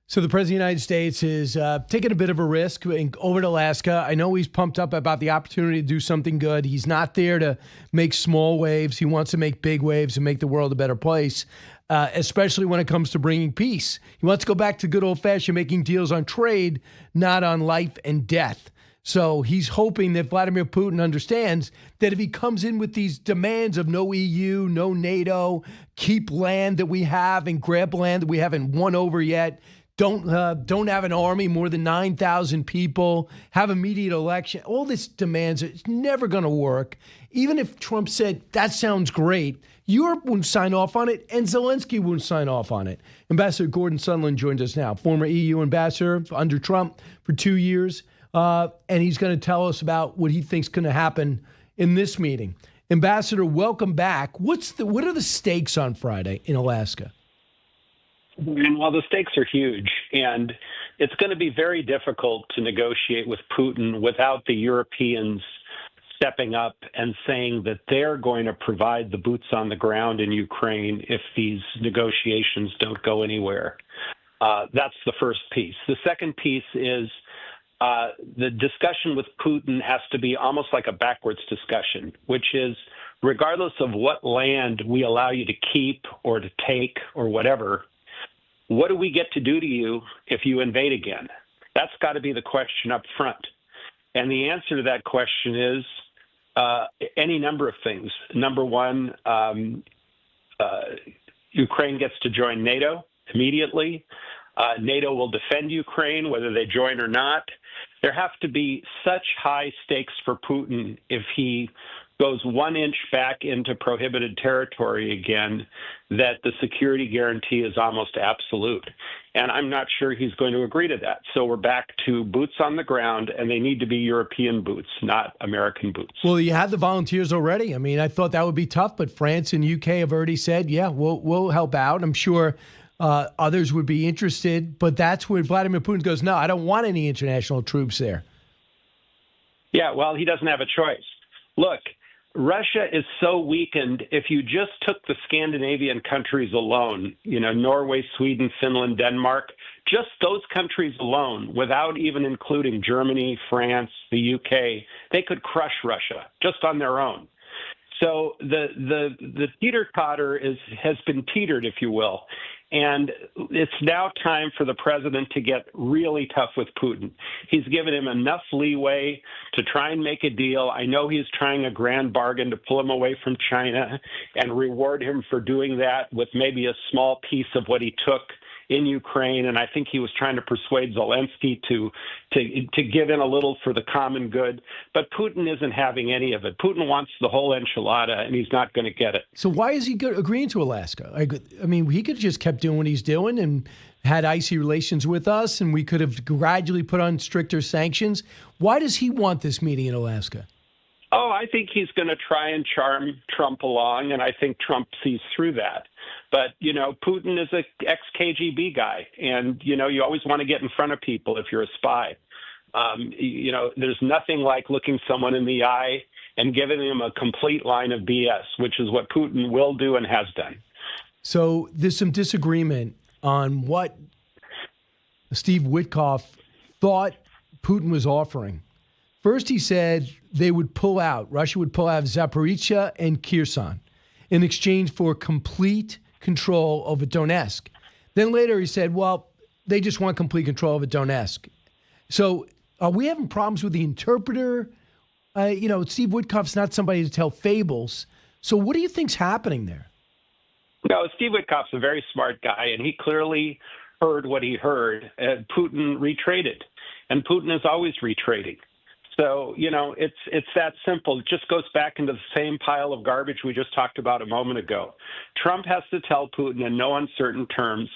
So the President of the United States is taking a bit of a risk over to Alaska. I know he's pumped up about the opportunity to do something good. He's not there to make small waves. He wants to make big waves and make the world a better place, especially when it comes to bringing peace. He wants to go back to good old-fashioned making deals on trade, not on life and death. So he's hoping that Vladimir Putin understands that if he comes in with these demands of no EU, no NATO, keep land that we have and grab land that we haven't won over yet, don't have an army, more than 9,000 people, have immediate election. All this demands, it's never going to work. Even if Trump said, that sounds great, Europe wouldn't sign off on it, and Zelenskyy wouldn't sign off on it. Ambassador Gordon Sondland joins us now, former EU ambassador under Trump for 2 years, and he's going to tell us about what he thinks is going to happen in this meeting. Ambassador, welcome back. What are the stakes on Friday in Alaska? Well, the stakes are huge, and it's going to be very difficult to negotiate with Putin without the Europeans stepping up and saying that they're going to provide the boots on the ground in Ukraine if these negotiations don't go anywhere. That's the first piece. The second piece is the discussion with Putin has to be almost like a backwards discussion, which is regardless of what land we allow you to keep or to take or whatever, what do we get to do to you if you invade again? That's got to be the question up front. And the answer to that question is any number of things. Number one, Ukraine gets to join NATO immediately. NATO will defend Ukraine, whether they join or not. There have to be such high stakes for Putin if he goes 1 inch back into prohibited territory again, that the security guarantee is almost absolute. And I'm not sure he's going to agree to that. So we're back to boots on the ground, and they need to be European boots, not American boots. Well, you have the volunteers already. I mean, I thought that would be tough, but France and UK have already said, yeah, we'll help out. I'm sure others would be interested, but that's where Vladimir Putin goes, no, I don't want any international troops there. Yeah, well, he doesn't have a choice. Look, Russia is so weakened. If you just took the Scandinavian countries alone, Norway, Sweden, Finland, Denmark, just those countries alone, without even including Germany, France, the UK, they could crush Russia just on their own. So the teeter-totter has been teetered, if you will. And it's now time for the president to get really tough with Putin. He's given him enough leeway to try and make a deal. I know he's trying a grand bargain to pull him away from China and reward him for doing that with maybe a small piece of what he took in Ukraine. And I think he was trying to persuade Zelenskyy to give in a little for the common good. But Putin isn't having any of it. Putin wants the whole enchilada, and he's not going to get it. So why is he agreeing to Alaska? I mean, he could have just kept doing what he's doing and had icy relations with us, and we could have gradually put on stricter sanctions. Why does he want this meeting in Alaska? Oh, I think he's going to try and charm Trump along, and I think Trump sees through that. But, Putin is an ex-KGB guy, and, you always want to get in front of people if you're a spy. There's nothing like looking someone in the eye and giving them a complete line of BS, which is what Putin will do and has done. So there's some disagreement on what Steve Witkoff thought Putin was offering. First, he said Russia would pull out of Zaporizhzhia and Kherson in exchange for complete control over Donetsk. Then later he said, well, they just want complete control over Donetsk. So are we having problems with the interpreter? Steve Witkoff's not somebody to tell fables. So what do you think's happening there? No, Steve Witkoff's a very smart guy, and he clearly heard what he heard. Putin retraded, and Putin is always retrading. So, it's that simple. It just goes back into the same pile of garbage we just talked about a moment ago. Trump has to tell Putin in no uncertain terms,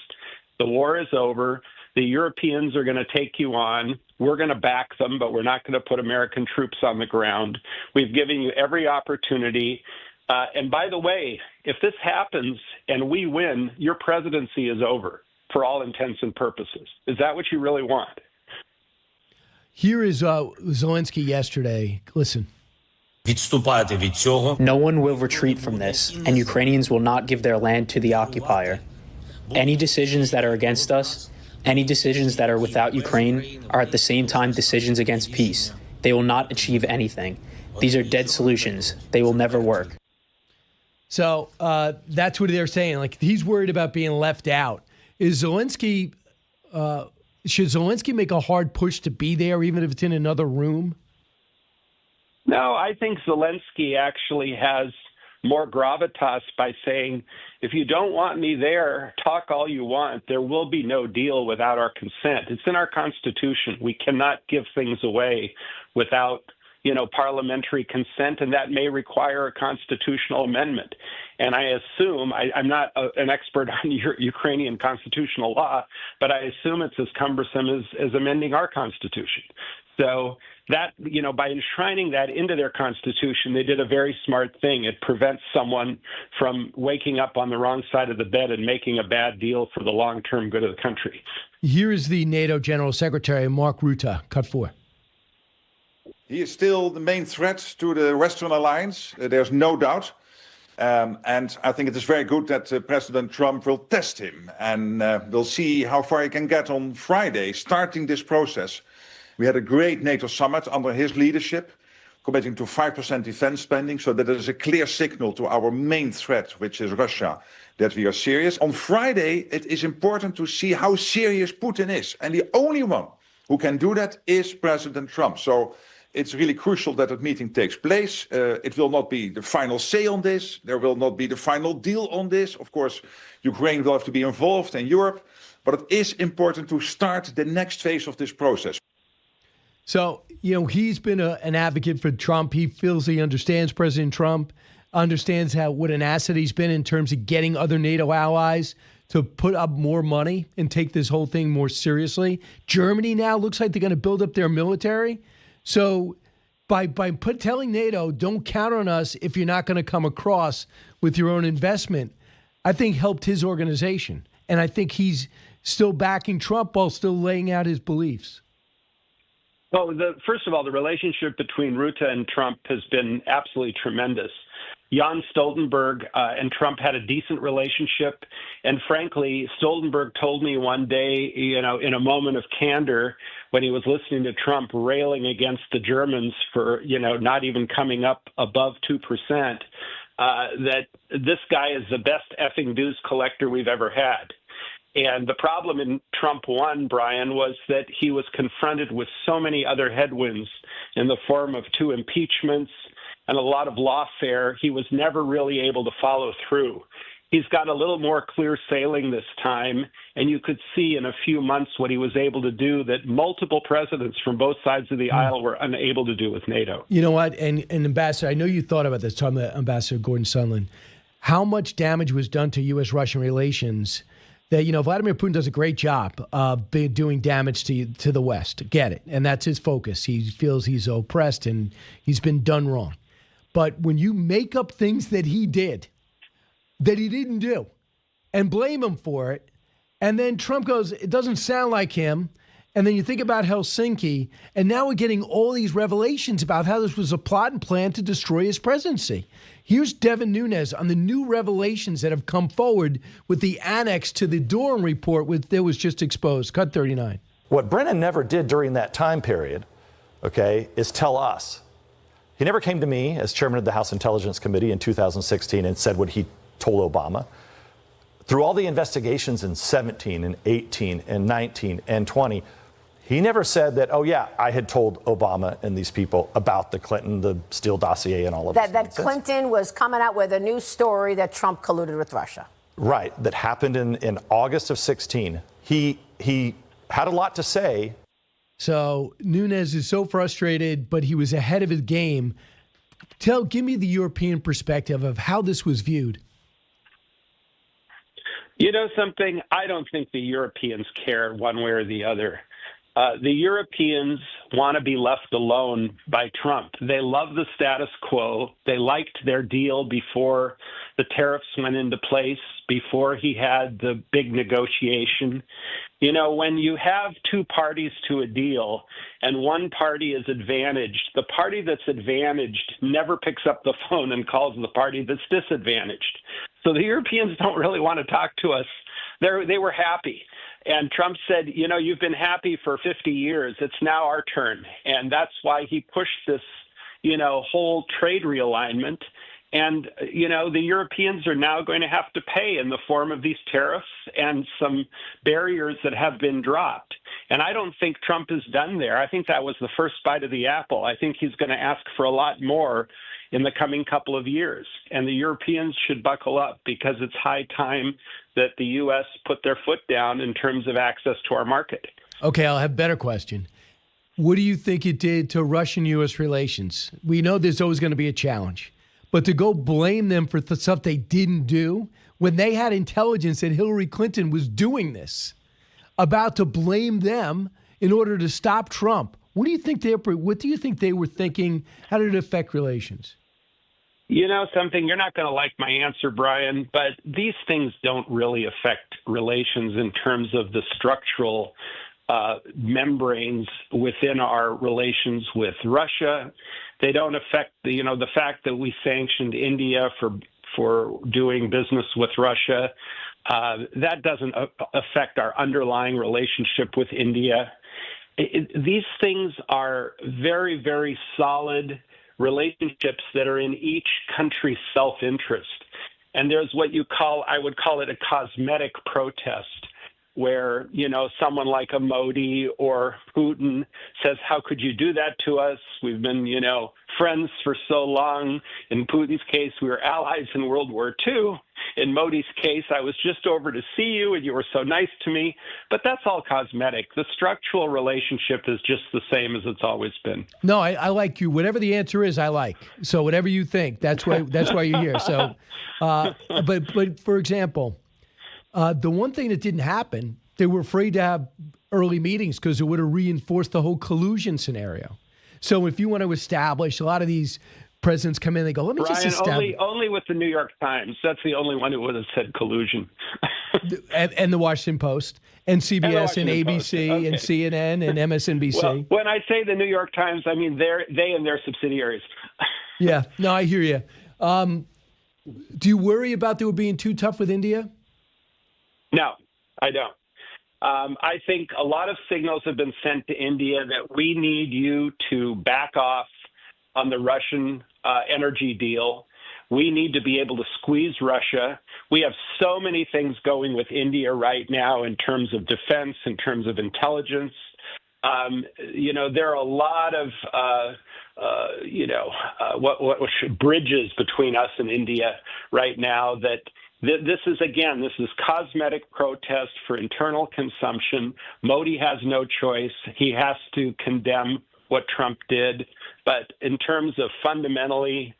the war is over. The Europeans are going to take you on. We're going to back them, but we're not going to put American troops on the ground. We've given you every opportunity. And by the way, if this happens and we win, your presidency is over for all intents and purposes. Is that what you really want? Here is Zelenskyy yesterday. Listen. No one will retreat from this, and Ukrainians will not give their land to the occupier. Any decisions that are against us, any decisions that are without Ukraine, are at the same time decisions against peace. They will not achieve anything. These are dead solutions. They will never work. So that's what they're saying. Like, he's worried about being left out. Is Zelenskyy... should Zelenskyy make a hard push to be there, even if it's in another room? No, I think Zelenskyy actually has more gravitas by saying, if you don't want me there, talk all you want. There will be no deal without our consent. It's in our Constitution. We cannot give things away without, parliamentary consent, and that may require a constitutional amendment. And I assume, I'm not an expert on Ukrainian constitutional law, but I assume it's as cumbersome as amending our Constitution. So that, by enshrining that into their Constitution, they did a very smart thing. It prevents someone from waking up on the wrong side of the bed and making a bad deal for the long-term good of the country. Here is the NATO General Secretary, Marc Rutte, cut 4. He is still the main threat to the Western alliance. There's no doubt. And I think it is very good that President Trump will test him. And we'll see how far he can get on Friday, starting this process. We had a great NATO summit under his leadership, committing to 5% defense spending. So that is a clear signal to our main threat, which is Russia, that we are serious. On Friday, it is important to see how serious Putin is. And the only one who can do that is President Trump. So it's really crucial that that meeting takes place. It will not be the final say on this. There will not be the final deal on this. Of course, Ukraine will have to be involved and Europe, but it is important to start the next phase of this process. So, he's been an advocate for Trump. He feels he understands President Trump, understands what an asset he's been in terms of getting other NATO allies to put up more money and take this whole thing more seriously. Germany now looks like they're going to build up their military. So by telling NATO, don't count on us if you're not going to come across with your own investment, I think helped his organization. And I think he's still backing Trump while still laying out his beliefs. Well, first of all, the relationship between Rutte and Trump has been absolutely tremendous. Jan Stoltenberg and Trump had a decent relationship. And frankly, Stoltenberg told me one day, in a moment of candor, when he was listening to Trump railing against the Germans for, not even coming up above 2%, that this guy is the best effing dues collector we've ever had. And the problem in Trump 1, Brian, was that he was confronted with so many other headwinds in the form of 2 impeachments and a lot of lawfare. He was never really able to follow through. He's got a little more clear sailing this time, and you could see in a few months what he was able to do that multiple presidents from both sides of the aisle were unable to do with NATO. You know what? And Ambassador, I know you thought about this, talking about Ambassador Gordon Sondland. How much damage was done to U.S.-Russian relations that, Vladimir Putin does a great job doing damage to the West. Get it. And that's his focus. He feels he's oppressed and he's been done wrong. But when you make up things that he did, that he didn't do, and blame him for it, and then Trump goes, it doesn't sound like him, and then you think about Helsinki, and now we're getting all these revelations about how this was a plot and plan to destroy his presidency. Here's Devin Nunes on the new revelations that have come forward with the annex to the Durham report that was just exposed. Cut 39. What Brennan never did during that time period, is tell us. He never came to me as chairman of the House Intelligence Committee in 2016 and said what he told Obama. Through all the investigations in 17 and 18 and 19 and 20, he never said that, I had told Obama and these people about the Clinton, the Steele dossier and all of that. That Clinton was coming out with a new story that Trump colluded with Russia. Right. That happened in August of 16. He had a lot to say. So Nunes is so frustrated, but he was ahead of his game. Give me the European perspective of how this was viewed. You know something? I don't think the Europeans care one way or the other. The Europeans want to be left alone by Trump. They love the status quo. They liked their deal before the tariffs went into place, before he had the big negotiation. When you have 2 parties to a deal and one party is advantaged, the party that's advantaged never picks up the phone and calls the party that's disadvantaged. So the Europeans don't really want to talk to us. They were happy. And Trump said, you've been happy for 50 years. It's now our turn. And that's why he pushed this, whole trade realignment. And, the Europeans are now going to have to pay in the form of these tariffs and some barriers that have been dropped. And I don't think Trump is done there. I think that was the first bite of the apple. I think he's going to ask for a lot more in the coming couple of years. And the Europeans should buckle up because it's high time that the U.S. put their foot down in terms of access to our market. Okay, I'll have a better question. What do you think it did to Russian-U.S. relations? We know there's always going to be a challenge. But to go blame them for the stuff they didn't do, when they had intelligence that Hillary Clinton was doing this, about to blame them in order to stop Trump, what do you think they were thinking? How did it affect relations? You know something, you're not going to like my answer, Brian, but these things don't really affect relations in terms of the structural membranes within our relations with Russia. They don't affect the fact that we sanctioned India for doing business with Russia. That doesn't affect our underlying relationship with India. These things are very, very solid relationships that are in each country's self-interest. And there's what I would call it a cosmetic protest. where, someone like a Modi or Putin says, how could you do that to us? We've been, friends for so long. In Putin's case, we were allies in World War II. In Modi's case, I was just over to see you and you were so nice to me. But that's all cosmetic. The structural relationship is just the same as it's always been. No, I like you. Whatever the answer is, I like. So whatever you think, that's why you're here. So, but for example, the one thing that didn't happen, they were afraid to have early meetings because it would have reinforced the whole collusion scenario. So if you want to establish, a lot of these presidents come in, they go, let me just establish. Only with the New York Times. That's the only one who would have said collusion. and the Washington Post and CBS and ABC Okay. and CNN and MSNBC. Well, when I say the New York Times, I mean they and their subsidiaries. Yeah, no, I hear you. Do you worry about they were being too tough with India? No, I don't. I think a lot of signals have been sent to India that we need you to back off on the Russian energy deal. We need to be able to squeeze Russia. We have so many things going with India right now in terms of defense, in terms of intelligence. There are a lot of, bridges between us and India right now that this is cosmetic protest for internal consumption. Modi has no choice. He has to condemn what Trump did. But in terms of fundamentally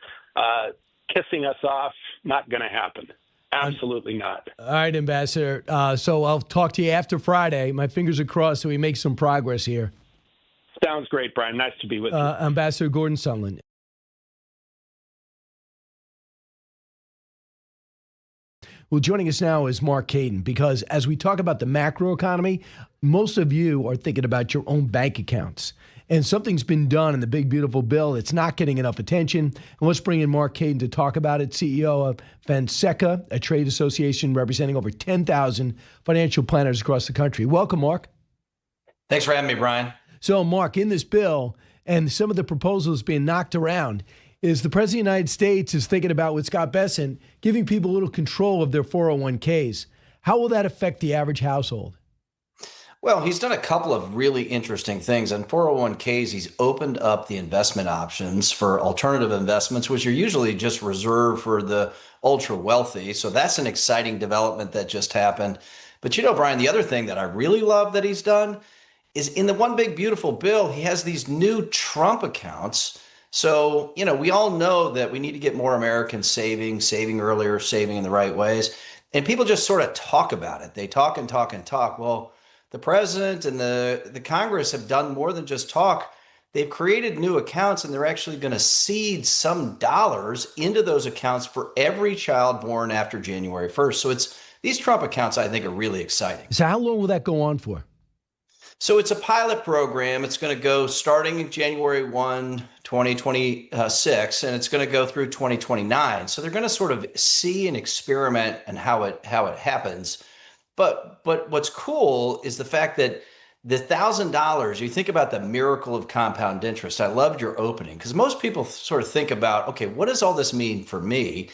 kissing us off, not going to happen. Absolutely not. All right, Ambassador. So I'll talk to you after Friday. My fingers are crossed so we make some progress here. Sounds great, Brian. Nice to be with you. Ambassador Gordon Sondland. Well, joining us now is Marc Cadin, because as we talk about the macroeconomy, most of you are thinking about your own bank accounts. And something's been done in the big, beautiful bill. It's not getting enough attention. And let's bring in Marc Cadin to talk about it, CEO of Finseca, a trade association representing over 10,000 financial planners across the country. Welcome, Marc. Thanks for having me, Brian. So, Marc, in this bill and some of the proposals being knocked around, is the President of the United States is thinking about, with Scott Bessent, giving people a little control of their 401ks. How will that affect the average household? Well, he's done a couple of really interesting things. On 401ks, he's opened up the investment options for alternative investments, which are usually just reserved for the ultra wealthy. So that's an exciting development that just happened. But Brian, the other thing that I really love that he's done is in the one big beautiful bill, he has these new Trump accounts. So, we all know that we need to get more Americans saving earlier, saving in the right ways. And people just sort of talk about it. They talk and talk and talk. Well, the president and the Congress have done more than just talk. They've created new accounts, and they're actually going to seed some dollars into those accounts for every child born after January 1st. So these Trump accounts, I think, are really exciting. So how long will that go on for? So it's a pilot program. It's going to go starting in January 1, 2026, and it's going to go through 2029. So they're going to sort of see and experiment and how it happens. But what's cool is the fact that the $1,000, you think about the miracle of compound interest. I loved your opening because most people sort of think about, okay, what does all this mean for me?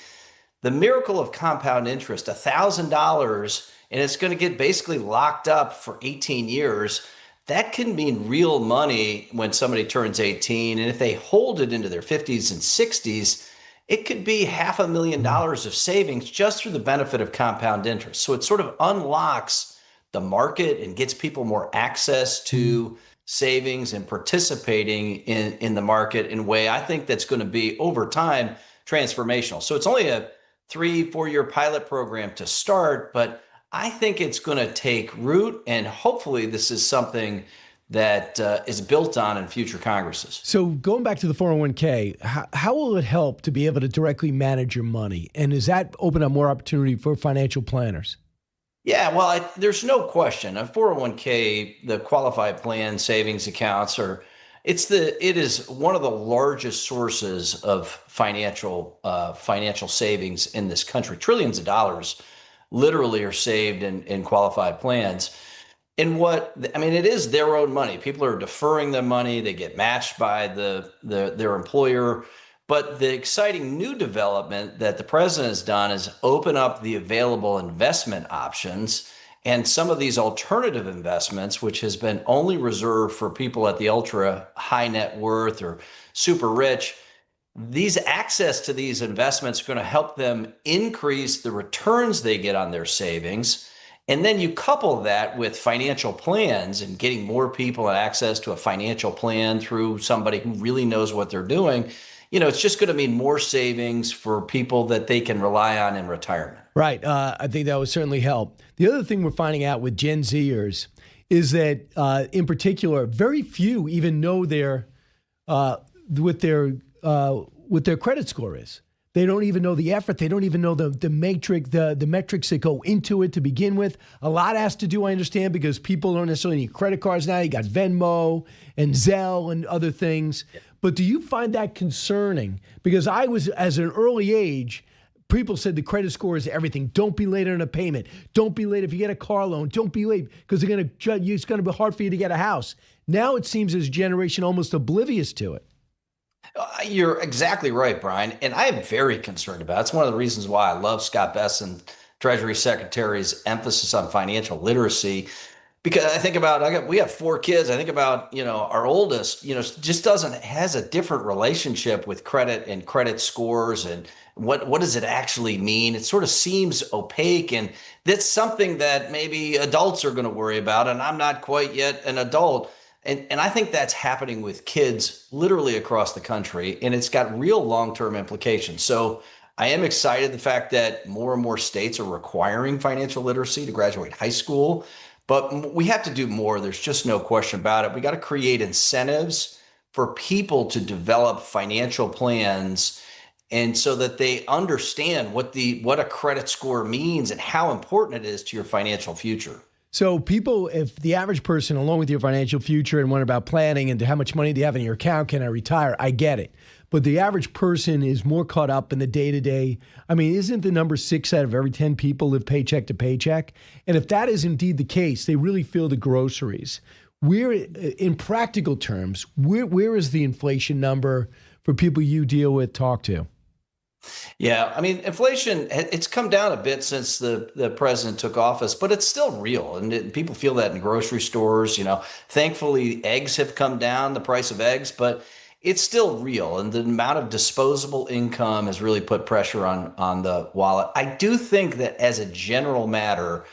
The miracle of compound interest, $1,000, and it's going to get basically locked up for 18 years. That can mean real money when somebody turns 18. And if they hold it into their 50s and 60s, it could be $500,000 of savings just through the benefit of compound interest. So it sort of unlocks the market and gets people more access to savings and participating in the in a way I think that's going to be over time transformational. So it's only a 3-4 year pilot program to start, but I think it's going to take root, and hopefully this is something that is built on in future Congresses. So going back to the 401k, how will it help to be able to directly manage your money? And does that open up more opportunity for financial planners? Yeah, well, there's no question. A 401k, the qualified plan savings accounts it is one of the largest sources of financial savings in this country. Trillions of dollars literally are saved in qualified plans. And it is their own money. People are deferring their money. They get matched by their employer. But the exciting new development that the president has done is open up the available investment options. And some of these alternative investments, which has been only reserved for people at the ultra high net worth or super rich, these access to these investments are going to help them increase the returns they get on their savings. And then you couple that with financial plans and getting more people access to a financial plan through somebody who really knows what they're doing. It's just going to mean more savings for people that they can rely on in retirement. Right. I think that would certainly help. The other thing we're finding out with Gen Zers is that, in particular, very few even know what their credit score is. They don't even know the effort. They don't even know the metrics that go into it to begin with. A lot has to do, I understand, because people don't necessarily need credit cards now. You got Venmo and Zelle and other things. Yeah. But do you find that concerning? Because I was, as an early age, people said the credit score is everything. Don't be late on a payment. Don't be late if you get a car loan. Don't be late because they're going to judge you. It's going to be hard for you to get a house. Now it seems as a generation almost oblivious to it. You're exactly right, Brian. And I am very concerned about it. It's one of the reasons why I love Scott Bessent, Treasury Secretary's emphasis on financial literacy. Because I think about, we have 4 kids. I think about, our oldest, just has a different relationship with credit and credit scores and what does it actually mean? It sort of seems opaque, and that's something that maybe adults are going to worry about. And I'm not quite yet an adult. And I think that's happening with kids literally across the country, and it's got real long-term implications. So I am excited the fact that more and more states are requiring financial literacy to graduate high school, but we have to do more. There's just no question about it. We got to create incentives for people to develop financial plans, and so that they understand what a credit score means and how important it is to your financial future. So people, if the average person, along with your financial future and one about planning and how much money do you have in your account, can I retire? I get it. But the average person is more caught up in the day-to-day. I mean, isn't the number 6 out of every 10 people live paycheck to paycheck? And if that is indeed the case, they really feel the groceries. In practical terms, where is the inflation number for people you deal with, talk to? Yeah, I mean, inflation, it's come down a bit since the president took office, but it's still real. And people feel that in grocery stores. Thankfully, eggs have come down, the price of eggs, but it's still real. And the amount of disposable income has really put pressure on the wallet. I do think that as a general matter,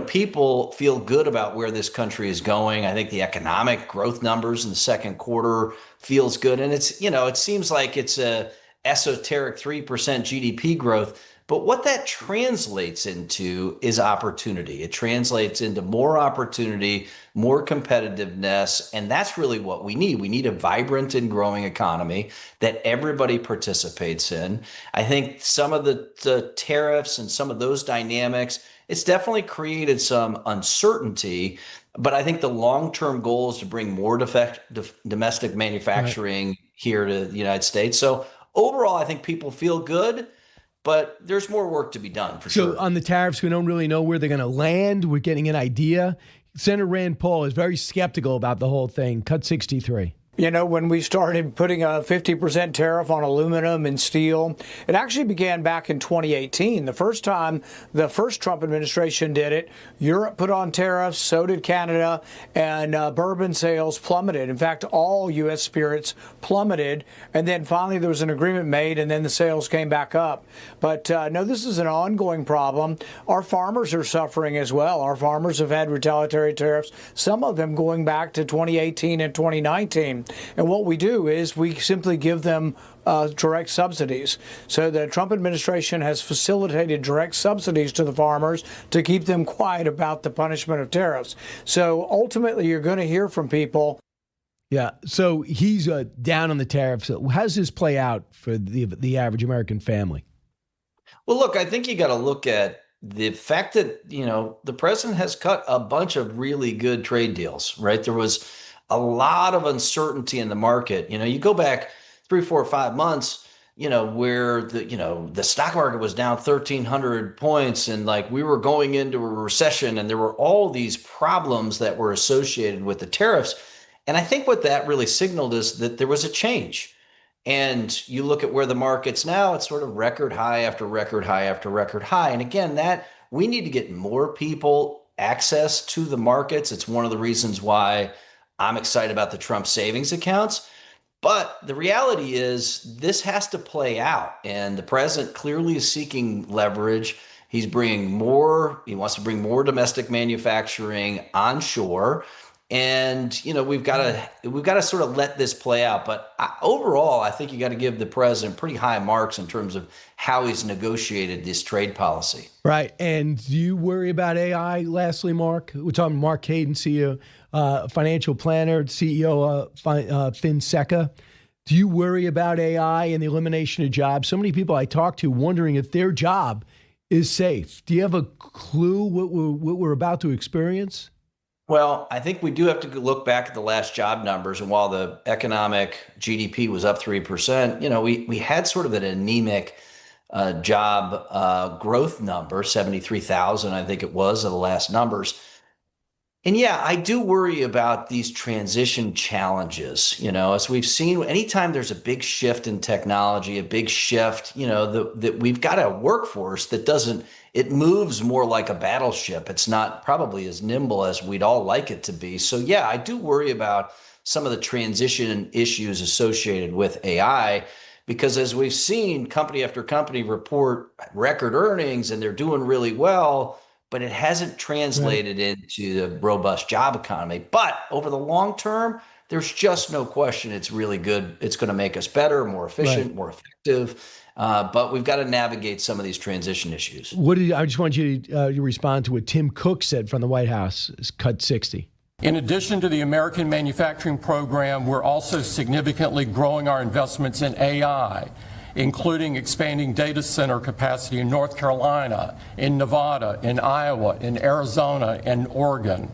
people feel good about where this country is going. I think the economic growth numbers in the second quarter feels good. And it seems like it's a esoteric 3% GDP growth. But what that translates into is opportunity. It translates into more opportunity, more competitiveness, and that's really what we need. We need a vibrant and growing economy that everybody participates in. I think some of the tariffs and some of those dynamics, it's definitely created some uncertainty, but I think the long-term goal is to bring more domestic manufacturing here to the United States. So overall, I think people feel good, but there's more work to be done for sure. So on the tariffs, we don't really know where they're going to land. We're getting an idea. Senator Rand Paul is very skeptical about the whole thing. Cut 63. When we started putting a 50% tariff on aluminum and steel, it actually began back in 2018. The first time the first Trump administration did it, Europe put on tariffs, so did Canada, and bourbon sales plummeted. In fact, all U.S. spirits plummeted, and then finally there was an agreement made, and then the sales came back up. But no, this is an ongoing problem. Our farmers are suffering as well. Our farmers have had retaliatory tariffs, some of them going back to 2018 and 2019. And what we do is we simply give them direct subsidies. So the Trump administration has facilitated direct subsidies to the farmers to keep them quiet about the punishment of tariffs. So ultimately, you're going to hear from people. Yeah. So he's down on the tariffs. How does this play out for the average American family? Well, look, I think you got to look at the fact that, the president has cut a bunch of really good trade deals, right? There was a lot of uncertainty in the market. You go back 3, 4, 5 months, where the stock market was down 1,300 points and we were going into a recession and there were all these problems that were associated with the tariffs. And I think what that really signaled is that there was a change. And you look at where the market's now, it's sort of record high after record high after record high. And again, that we need to get more people access to the markets. It's one of the reasons why I'm excited about the Trump savings accounts. But the reality is this has to play out. And the president clearly is seeking leverage. He wants to bring more domestic manufacturing onshore. And, we've got to sort of let this play out. But overall, I think you got to give the president pretty high marks in terms of how he's negotiated this trade policy. Right. And do you worry about AI? Lastly, Marc, we're talking Marc Cadin, CEO, financial planner, CEO of Finseca. Do you worry about AI and the elimination of jobs? So many people I talk to wondering if their job is safe. Do you have a clue what we're about to experience? Well, I think we do have to look back at the last job numbers. And while the economic GDP was up 3%, we had sort of an anemic job growth number, 73,000, I think it was, of the last numbers. And yeah, I do worry about these transition challenges. As we've seen, anytime there's a big shift in technology, a big shift, that we've got a workforce that it moves more like a battleship. It's not probably as nimble as we'd all like it to be. So yeah, I do worry about some of the transition issues associated with AI, because as we've seen company after company report record earnings and they're doing really well, but it hasn't translated into the robust job economy. But over the long term, there's just no question it's really good. It's going to make us better, more efficient, more effective. But we've got to navigate some of these transition issues. I just want you to respond to what Tim Cook said from the White House, cut 60. In addition to the American manufacturing program, we're also significantly growing our investments in AI, including expanding data center capacity in North Carolina, in Nevada, in Iowa, in Arizona, and Oregon.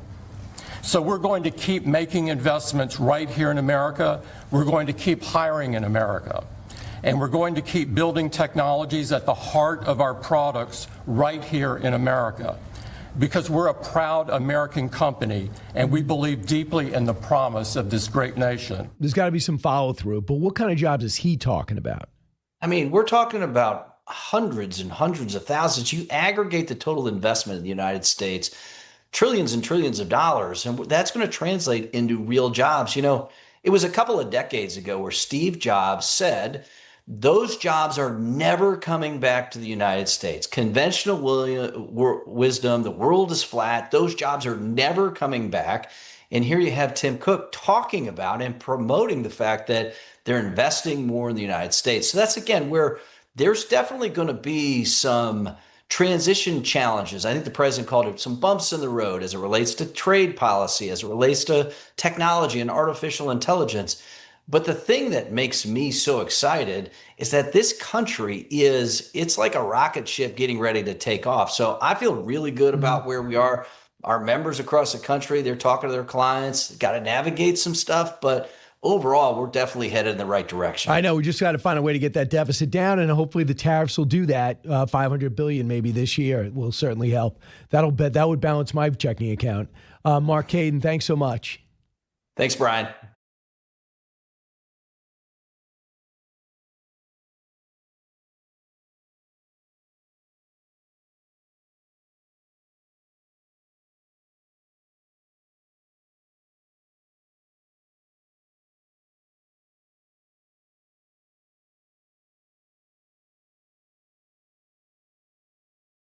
So we're going to keep making investments right here in America. We're going to keep hiring in America. And we're going to keep building technologies at the heart of our products right here in America. Because we're a proud American company, and we believe deeply in the promise of this great nation. There's got to be some follow through, but what kind of jobs is he talking about? I mean, we're talking about hundreds and hundreds of thousands. You aggregate the total investment in the United States, trillions and trillions of dollars, and that's going to translate into real jobs. It was a couple of decades ago where Steve Jobs said, those jobs are never coming back to the United States. Conventional wisdom, the world is flat. Those jobs are never coming back. And here you have Tim Cook talking about and promoting the fact that they're investing more in the United States. So that's, again, where there's definitely going to be some transition challenges. I think the president called it some bumps in the road as it relates to trade policy, as it relates to technology and artificial intelligence. But the thing that makes me so excited is that this country it's like a rocket ship getting ready to take off. So I feel really good about where we are. Our members across the country, they're talking to their clients, got to navigate some stuff, but overall, we're definitely headed in the right direction. I know. We just got to find a way to get that deficit down, and hopefully the tariffs will do that. $500 billion maybe this year. It will certainly help. That would balance my checking account. Marc Cadin, thanks so much. Thanks, Brian.